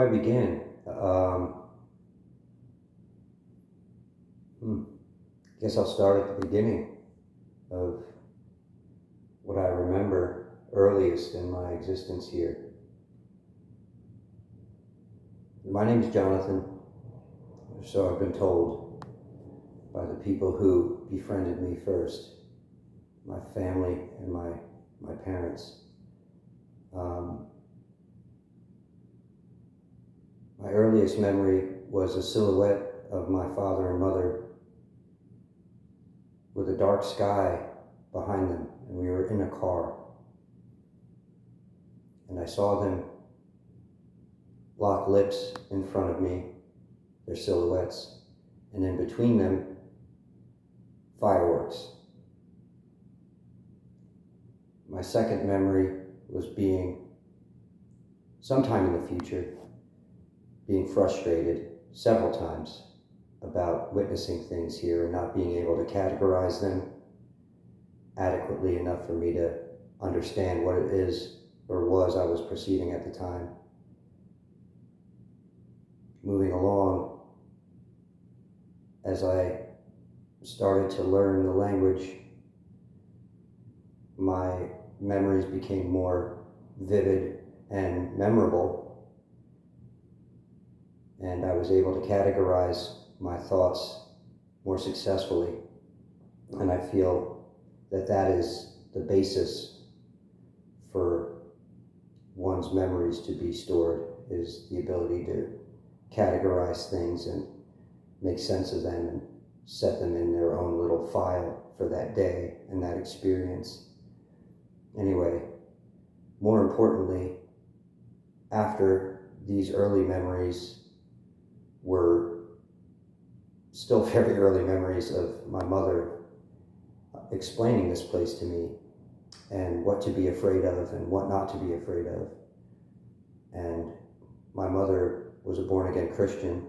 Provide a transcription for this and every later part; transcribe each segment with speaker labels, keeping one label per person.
Speaker 1: I begin? Guess I'll start at the beginning of what I remember earliest in my existence here. My name is Jonathan, so I've been told by the people who befriended me first, my family and my parents. My earliest memory was a silhouette of my father and mother with a dark sky behind them, and we were in a car. And I saw them lock lips in front of me, their silhouettes, and in between them, fireworks. My second memory was being, sometime in the future, being frustrated several times about witnessing things here and not being able to categorize them adequately enough for me to understand what it is or was I was perceiving at the time. Moving along, as I started to learn the language, my memories became more vivid and memorable, and I was able to categorize my thoughts more successfully. And I feel that that is the basis for one's memories to be stored, is the ability to categorize things and make sense of them and set them in their own little file for that day and that experience. Anyway, more importantly, after these early memories were still very early memories of my mother explaining this place to me and what to be afraid of and what not to be afraid of. And my mother was a born-again Christian,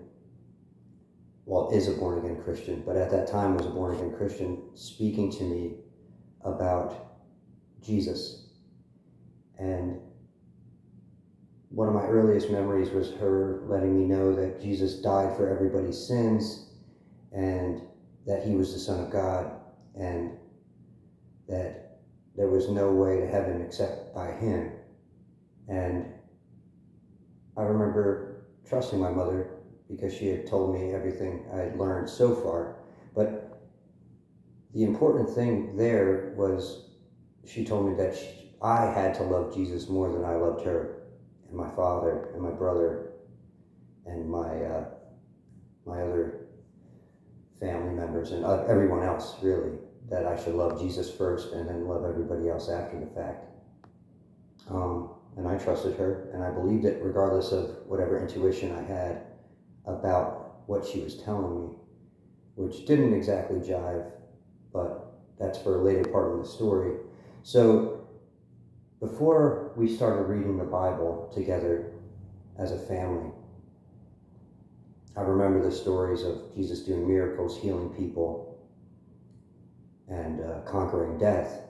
Speaker 1: well, is a born-again Christian, but at that time was a born-again Christian, speaking to me about Jesus. And one of my earliest memories was her letting me know that Jesus died for everybody's sins and that he was the Son of God and that there was no way to heaven except by him. And I remember trusting my mother because she had told me everything I had learned so far. But the important thing there was she told me that I had to love Jesus more than I loved her and my father and my brother and my other family members and everyone else, really, that I should love Jesus first and then love everybody else after the fact. And I trusted her, and I believed it regardless of whatever intuition I had about what she was telling me, which didn't exactly jive, but that's for a later part of the story. So before we started reading the Bible together as a family, I remember the stories of Jesus doing miracles, healing people, and conquering death,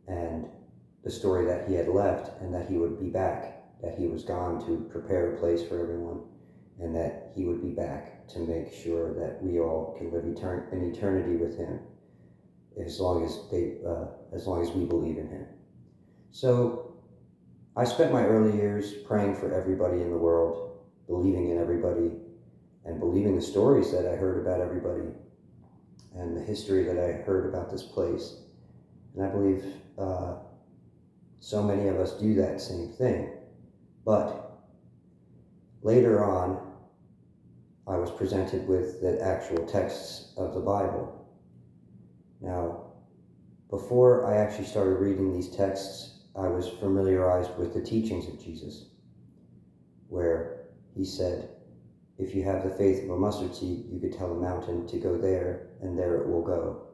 Speaker 1: and the story that he had left and that he would be back, that he was gone to prepare a place for everyone, and that he would be back to make sure that we all can live in eternity with him, as long as we believe in him. So I spent my early years praying for everybody in the world, believing in everybody, and believing the stories that I heard about everybody and the history that I heard about this place. And I believe so many of us do that same thing. But later on, I was presented with the actual texts of the Bible. Now, before I actually started reading these texts, I was familiarized with the teachings of Jesus, where he said, if you have the faith of a mustard seed, you could tell a mountain to go there, and there it will go.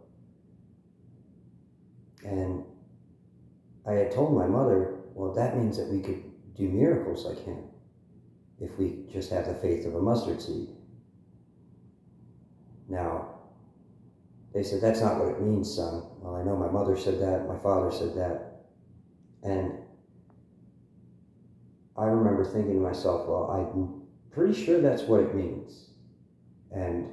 Speaker 1: And I had told my mother, well, that means that we could do miracles like him if we just have the faith of a mustard seed. Now, they said, that's not what it means, son. Well, I know my mother said that, my father said that, and I remember thinking to myself, well, I'm pretty sure that's what it means. And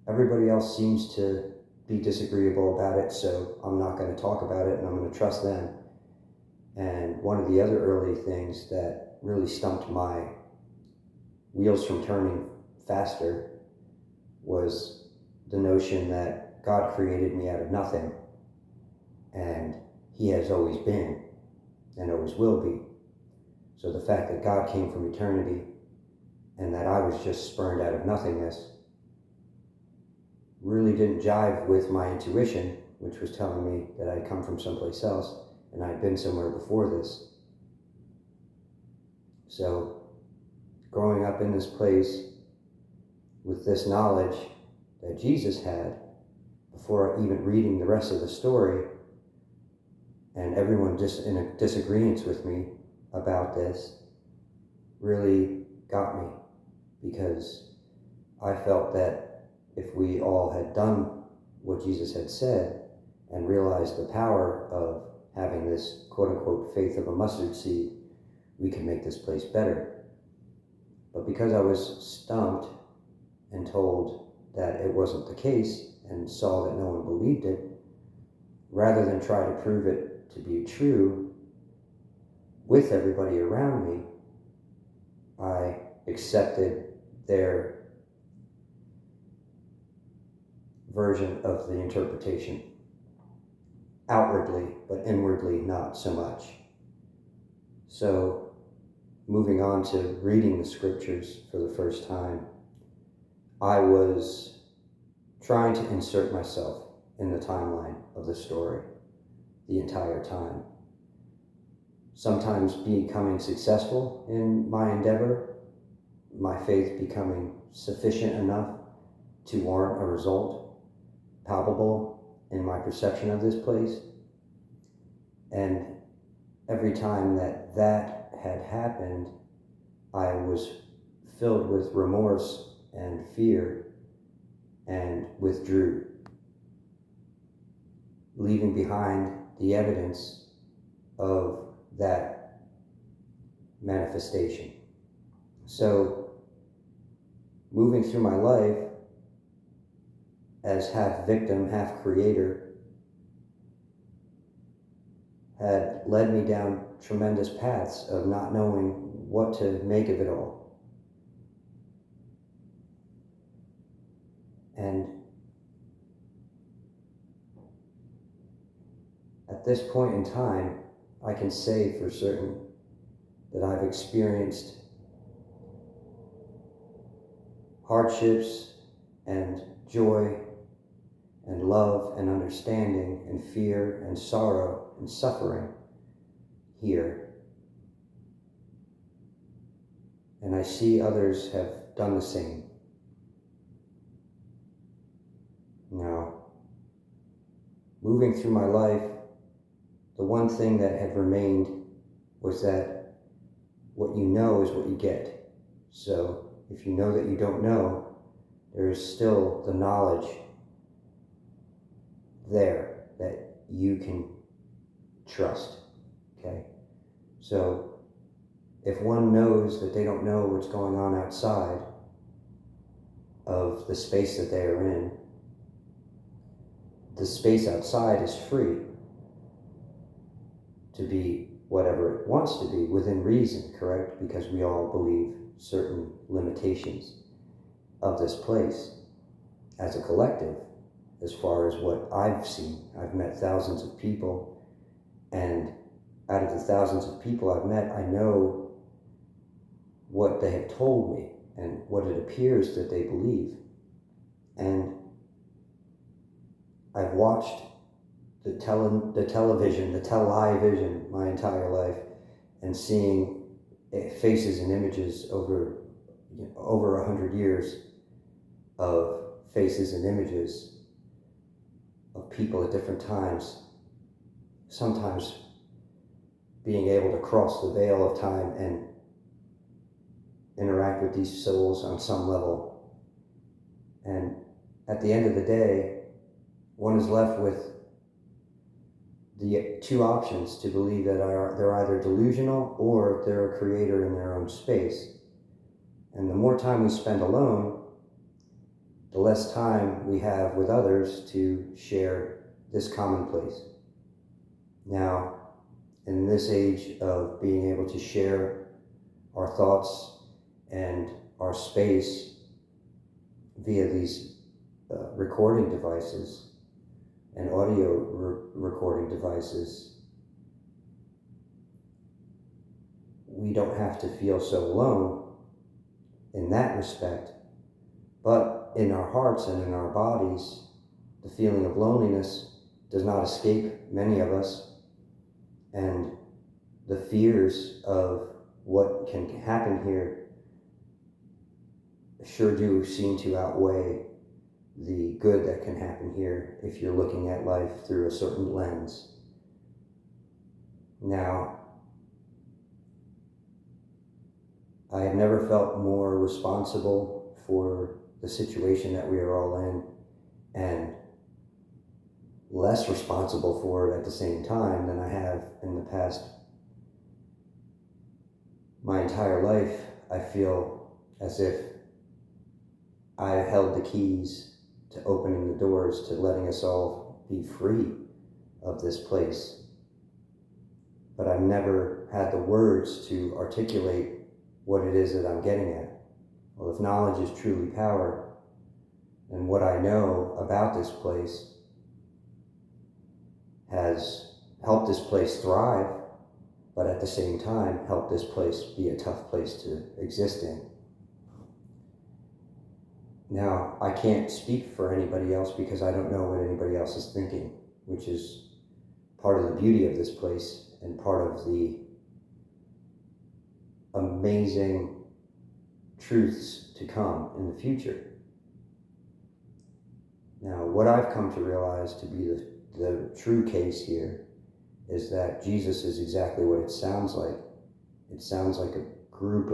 Speaker 1: everybody else seems to be disagreeable about it, so I'm not going to talk about it and I'm going to trust them. And one of the other early things that really stumped my wheels from turning faster was the notion that God created me out of nothing, and He has always been and always will be. So the fact that God came from eternity and that I was just spurned out of nothingness really didn't jive with my intuition, which was telling me that I'd come from someplace else and I'd been somewhere before this. So growing up in this place with this knowledge that Jesus had, before even reading the rest of the story, and everyone just in a disagreement with me about this, really got me, because I felt that if we all had done what Jesus had said and realized the power of having this quote-unquote faith of a mustard seed, we could make this place better. But because I was stumped and told that it wasn't the case and saw that no one believed it, rather than try to prove it to be true with everybody around me, I accepted their version of the interpretation. Outwardly, but inwardly not so much. So, moving on to reading the scriptures for the first time, I was trying to insert myself in the timeline of the story the entire time. Sometimes becoming successful in my endeavor, my faith becoming sufficient enough to warrant a result palpable in my perception of this place. And every time that had happened, I was filled with remorse and fear and withdrew, leaving behind the evidence of that manifestation. So, moving through my life as half victim, half creator, had led me down tremendous paths of not knowing what to make of it all. And at this point in time, I can say for certain that I've experienced hardships and joy and love and understanding and fear and sorrow and suffering here. And I see others have done the same. Now, moving through my life, the one thing that had remained was that what you know is what you get. So if you know that you don't know, there is still the knowledge there that you can trust, okay? So if one knows that they don't know what's going on outside of the space that they are in, the space outside is free to be whatever it wants to be within reason, correct? Because we all believe certain limitations of this place as a collective. As far as what I've seen, I've met thousands of people, and out of the thousands of people I've met, I know what they have told me and what it appears that they believe. And I've watched the television, the tele-vision my entire life, and seeing faces and images over 100 years of faces and images of people at different times, sometimes being able to cross the veil of time and interact with these souls on some level. And at the end of the day, one is left with the two options to believe that they're either delusional or they're a creator in their own space. And the more time we spend alone, the less time we have with others to share this commonplace. Now, in this age of being able to share our thoughts and our space via these recording devices and audio recording devices, we don't have to feel so alone in that respect. But in our hearts and in our bodies, the feeling of loneliness does not escape many of us, and the fears of what can happen here sure do seem to outweigh the good that can happen here if you're looking at life through a certain lens. Now, I have never felt more responsible for the situation that we are all in, and less responsible for it at the same time than I have in the past. My entire life, I feel as if I held the keys to opening the doors to letting us all be free of this place. But I've never had the words to articulate what it is that I'm getting at. Well, if knowledge is truly power, then what I know about this place has helped this place thrive, but at the same time helped this place be a tough place to exist in. Now, I can't speak for anybody else because I don't know what anybody else is thinking, which is part of the beauty of this place and part of the amazing truths to come in the future. Now, what I've come to realize to be the true case here is that Jesus is exactly what it sounds like. It sounds like a group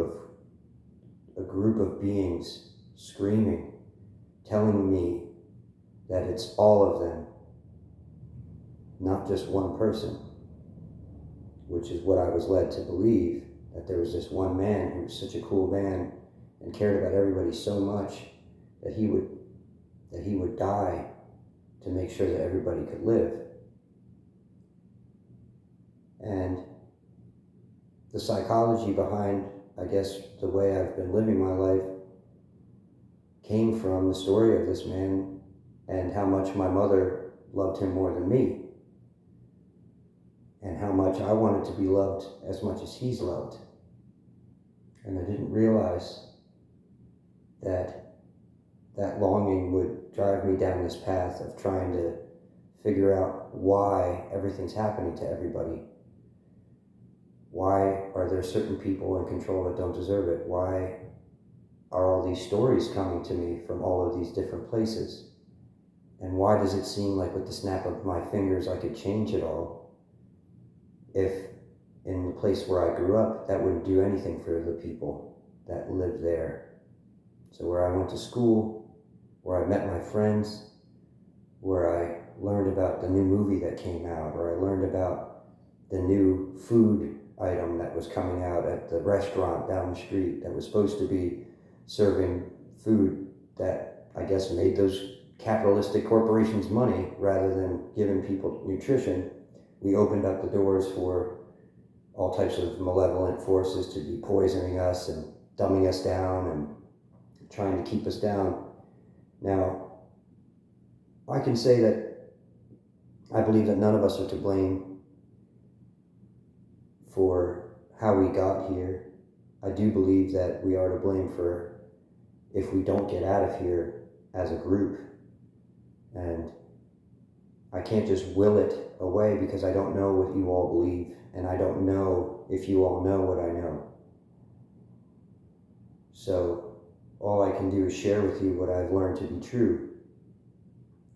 Speaker 1: of beings screaming, telling me that it's all of them, not just one person, which is what I was led to believe, that there was this one man who was such a cool man and cared about everybody so much that he would die to make sure that everybody could live. And the psychology behind, I guess, the way I've been living my life came from the story of this man and how much my mother loved him more than me, and how much I wanted to be loved as much as he's loved. And I didn't realize that longing would drive me down this path of trying to figure out why everything's happening to everybody. Why are there certain people in control that don't deserve it? Why are all these stories coming to me from all of these different places? And why does it seem like with the snap of my fingers I could change it all, if in the place where I grew up that wouldn't do anything for the people that lived there? So where I went to school, where I met my friends, where I learned about the new movie that came out, or I learned about the new food item that was coming out at the restaurant down the street that was supposed to be serving food that I guess made those capitalistic corporations money rather than giving people nutrition. We opened up the doors for all types of malevolent forces to be poisoning us and dumbing us down and trying to keep us down. Now, I can say that I believe that none of us are to blame for how we got here. I do believe that we are to blame for if we don't get out of here as a group. And I can't just will it away because I don't know what you all believe, and I don't know if you all know what I know. So all I can do is share with you what I've learned to be true,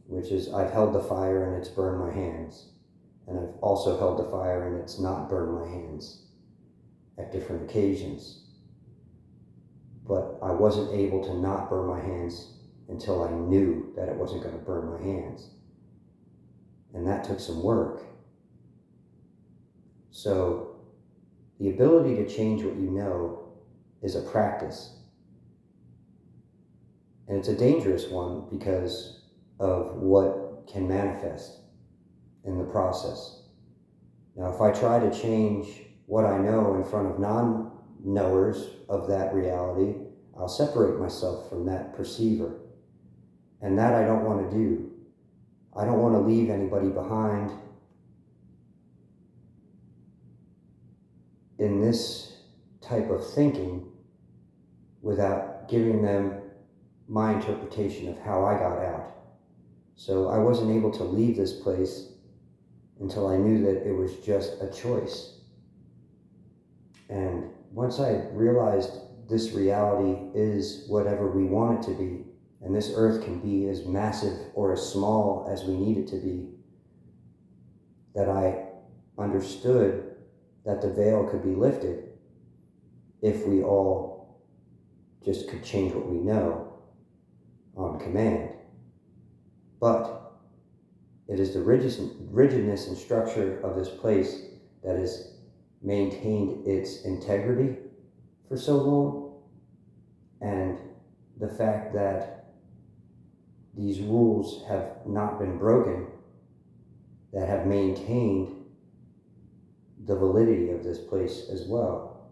Speaker 1: which is I've held the fire and it's burned my hands. And I've also held the fire and it's not burned my hands at different occasions. But I wasn't able to not burn my hands until I knew that it wasn't going to burn my hands. And that took some work. So the ability to change what you know is a practice. And it's a dangerous one because of what can manifest in the process. Now, if I try to change what I know in front of non-knowers of that reality, I'll separate myself from that perceiver. And that I don't want to do. I don't want to leave anybody behind in this type of thinking without giving them my interpretation of how I got out. So I wasn't able to leave this place until I knew that it was just a choice. And once I realized this reality is whatever we want it to be, and this earth can be as massive or as small as we need it to be, that I understood that the veil could be lifted if we all just could change what we know on command. But it is the rigidness and structure of this place that has maintained its integrity for so long, and the fact that these rules have not been broken, that have maintained the validity of this place as well.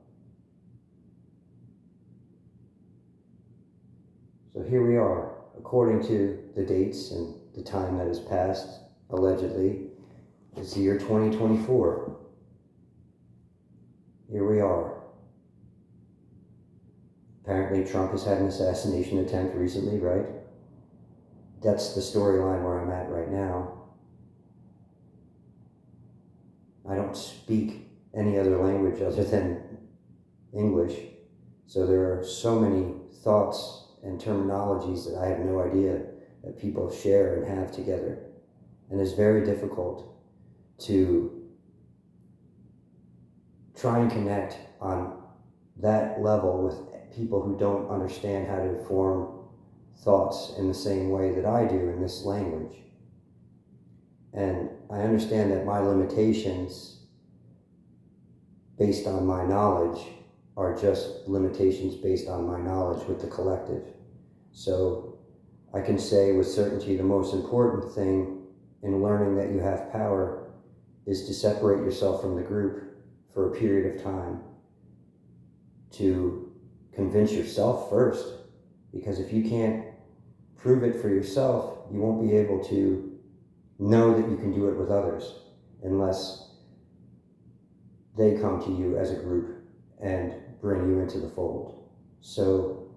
Speaker 1: So here we are, according to the dates and the time that has passed, allegedly, it's the year 2024. Here we are. Apparently Trump has had an assassination attempt recently, right? That's the storyline where I'm at right now. I don't speak any other language other than English, so there are so many thoughts and terminologies that I have no idea that people share and have together. And it's very difficult to try and connect on that level with people who don't understand how to form thoughts in the same way that I do in this language. And I understand that my limitations, based on my knowledge, are just limitations based on my knowledge with the collective. So I can say with certainty the most important thing in learning that you have power is to separate yourself from the group for a period of time, to convince yourself first, because if you can't prove it for yourself, you won't be able to know that you can do it with others unless they come to you as a group and bring you into the fold. So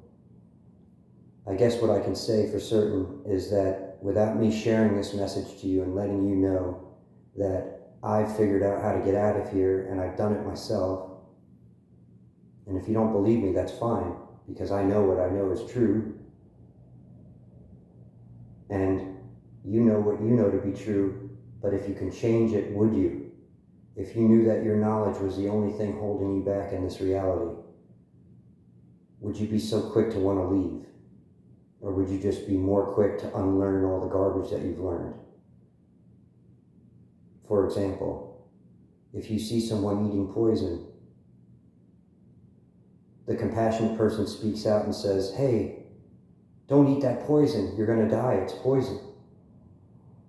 Speaker 1: I guess what I can say for certain is that without me sharing this message to you and letting you know that I've figured out how to get out of here and I've done it myself, and if you don't believe me, that's fine, because I know what I know is true, and you know what you know to be true, but if you can change it, would you? If you knew that your knowledge was the only thing holding you back in this reality, would you be so quick to want to leave? Or would you just be more quick to unlearn all the garbage that you've learned? For example, if you see someone eating poison, the compassionate person speaks out and says, "Hey, don't eat that poison. You're going to die. It's poison."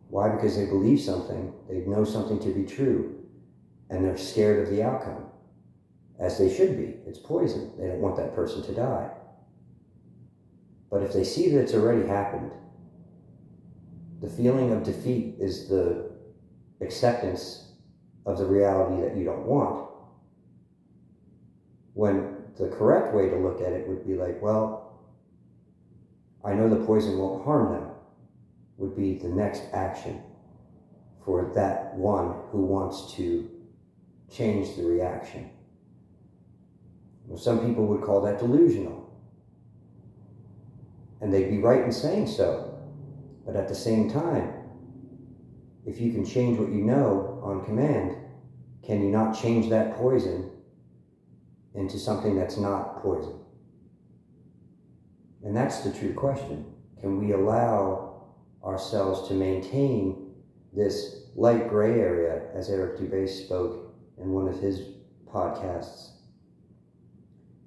Speaker 1: Why? Because they believe something. They know something to be true, and they're scared of the outcome, as they should be. It's poison. They don't want that person to die. But if they see that it's already happened, the feeling of defeat is the acceptance of the reality that you don't want. When the correct way to look at it would be like, well, I know the poison won't harm them, would be the next action for that one who wants to change the reaction. Well, some people would call that delusional. And they'd be right in saying so. But at the same time, if you can change what you know on command, can you not change that poison into something that's not poison? And that's the true question. Can we allow ourselves to maintain this light gray area, as Eric Dubay spoke in one of his podcasts,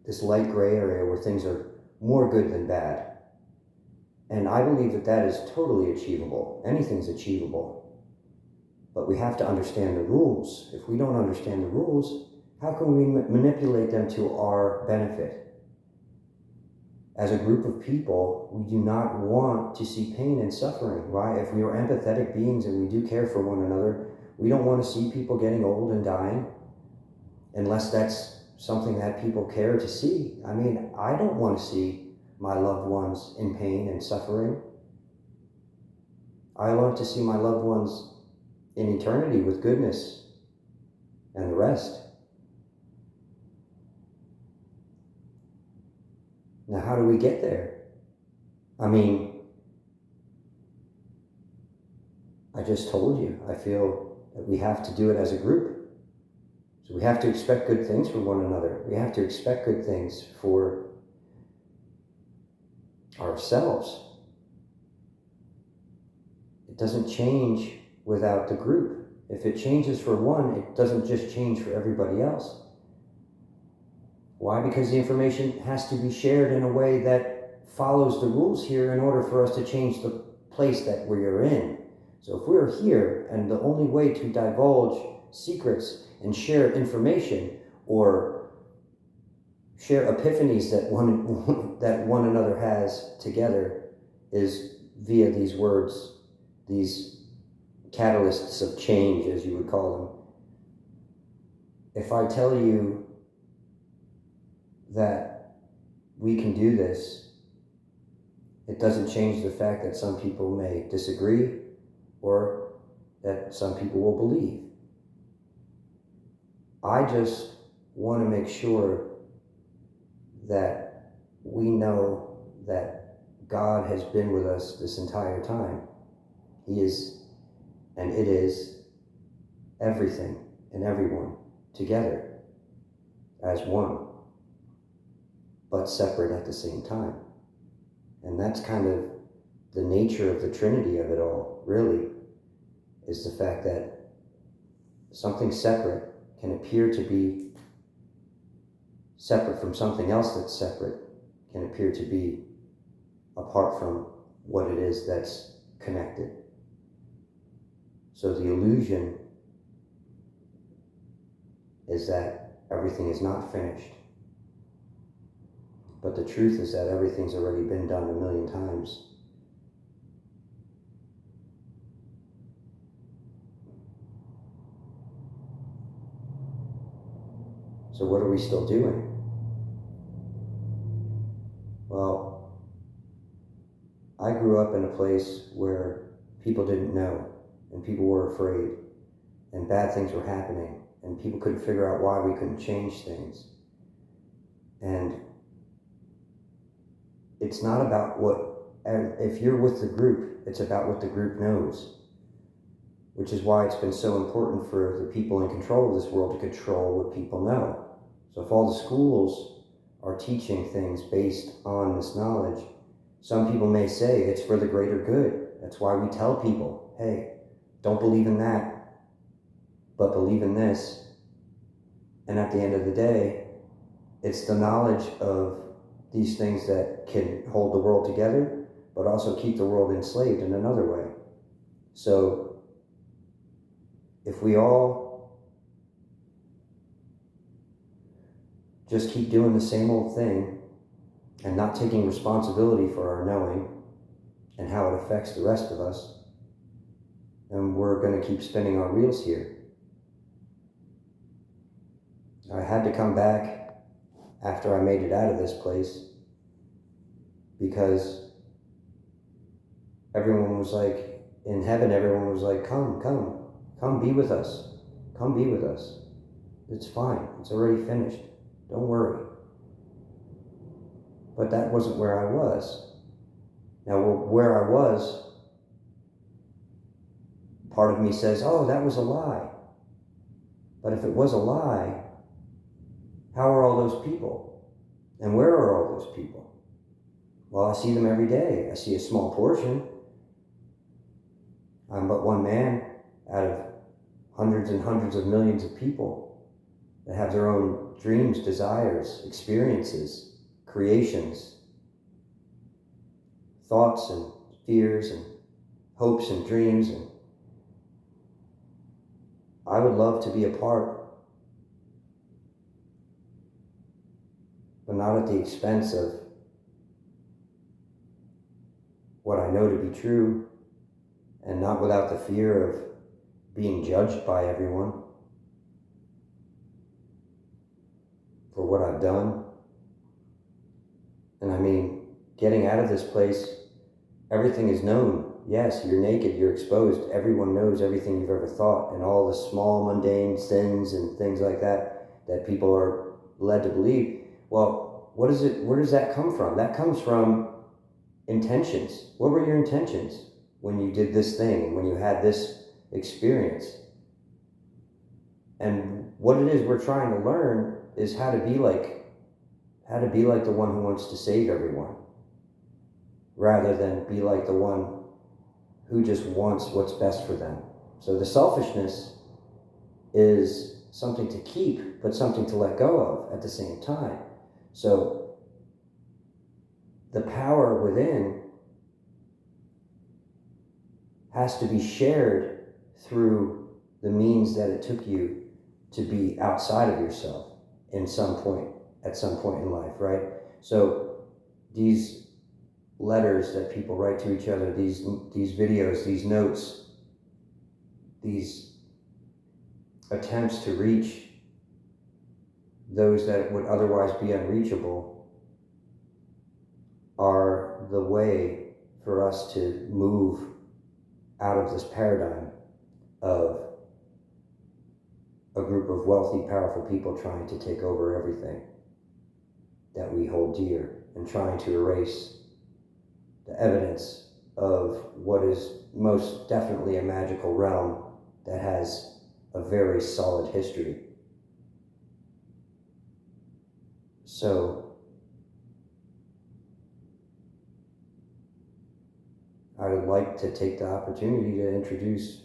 Speaker 1: this light gray area where things are more good than bad. And I believe that that is totally achievable. Anything's achievable. But we have to understand the rules. If we don't understand the rules, how can we manipulate them to our benefit? As a group of people, we do not want to see pain and suffering, right? If we are empathetic beings and we do care for one another, we don't want to see people getting old and dying unless that's something that people care to see. I mean, I don't want to see my loved ones in pain and suffering. I love to see my loved ones in eternity with goodness and the rest. Now, how do we get there? I mean, I just told you, I feel that we have to do it as a group. So we have to expect good things from one another. We have to expect good things for ourselves. It doesn't change without the group. If it changes for one, it doesn't just change for everybody else. Why? Because the information has to be shared in a way that follows the rules here in order for us to change the place that we are in. So if we're here and the only way to divulge secrets and share information or share epiphanies that one another has together is via these words, these catalysts of change, as you would call them. If I tell you that we can do this, it doesn't change the fact that some people may disagree or that some people will believe. I just want to make sure that we know that God has been with us this entire time. He is, and it is, everything and everyone together as one, but separate at the same time. And that's kind of the nature of the Trinity of it all, really, is the fact that something separate can appear to be separate from something else that's separate, can appear to be apart from what it is that's connected. So the illusion is that everything is not finished. But the truth is that everything's already been done a million times. So what are we still doing? Well, I grew up in a place where people didn't know, and people were afraid, and bad things were happening, and people couldn't figure out why we couldn't change things. And it's not about if you're with the group, it's about what the group knows, which is why it's been so important for the people in control of this world to control what people know. So if all the schools are teaching things based on this knowledge, some people may say it's for the greater good. That's why we tell people, hey, don't believe in that, but believe in this. And at the end of the day, it's the knowledge of these things that can hold the world together, but also keep the world enslaved in another way. So if we all just keep doing the same old thing and not taking responsibility for our knowing and how it affects the rest of us, then we're going to keep spinning our wheels here. I had to come back after I made it out of this place because everyone was like, in heaven, everyone was like, come be with us. Come be with us. It's fine. It's already finished. Don't worry. But that wasn't where I was. Now, where I was, part of me says, oh, that was a lie. But if it was a lie, how are all those people? And where are all those people? Well, I see them every day. I see a small portion. I'm but one man out of hundreds and hundreds of millions of people. that have their own dreams, desires, experiences, creations, thoughts and fears and hopes and dreams. And I would love to be a part, but not at the expense of what I know to be true, and not without the fear of being judged by everyone for what I've done. And I mean, getting out of this place, everything is known. Yes, you're naked, you're exposed. Everyone knows everything you've ever thought, and all the small mundane sins and things like that that people are led to believe. Well, where does that come from? That comes from intentions. What were your intentions when you did this thing and when you had this experience? And what it is we're trying to learn is how to be like the one who wants to save everyone, rather than be like the one who just wants what's best for them. So the selfishness is something to keep, but something to let go of at the same time. So the power within has to be shared through the means that it took you to be outside of yourself at some point in life, right? So these letters that people write to each other, these videos, these notes, these attempts to reach those that would otherwise be unreachable, are the way for us to move out of this paradigm of a group of wealthy, powerful people trying to take over everything that we hold dear, and trying to erase the evidence of what is most definitely a magical realm that has a very solid history. So I would like to take the opportunity to introduce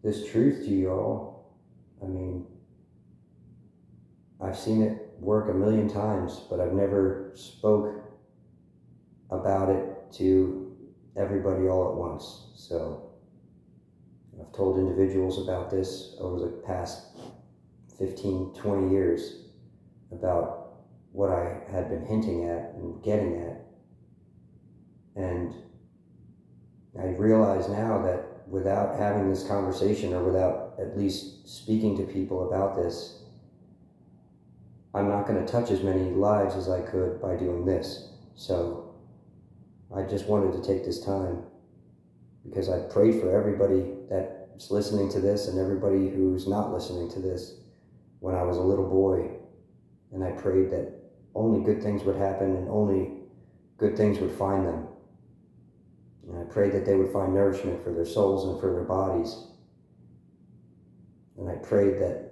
Speaker 1: this truth to you all. I mean, I've seen it work a million times, but I've never spoke about it to everybody all at once. So I've told individuals about this over the past 15, 20 years about what I had been hinting at and getting at. And I realize now that without having this conversation, or without at least speaking to people about this, I'm not going to touch as many lives as I could by doing this. So I just wanted to take this time, because I prayed for everybody that's listening to this and everybody who's not listening to this when I was a little boy. And I prayed that only good things would happen and only good things would find them. And I prayed that they would find nourishment for their souls and for their bodies. And I prayed that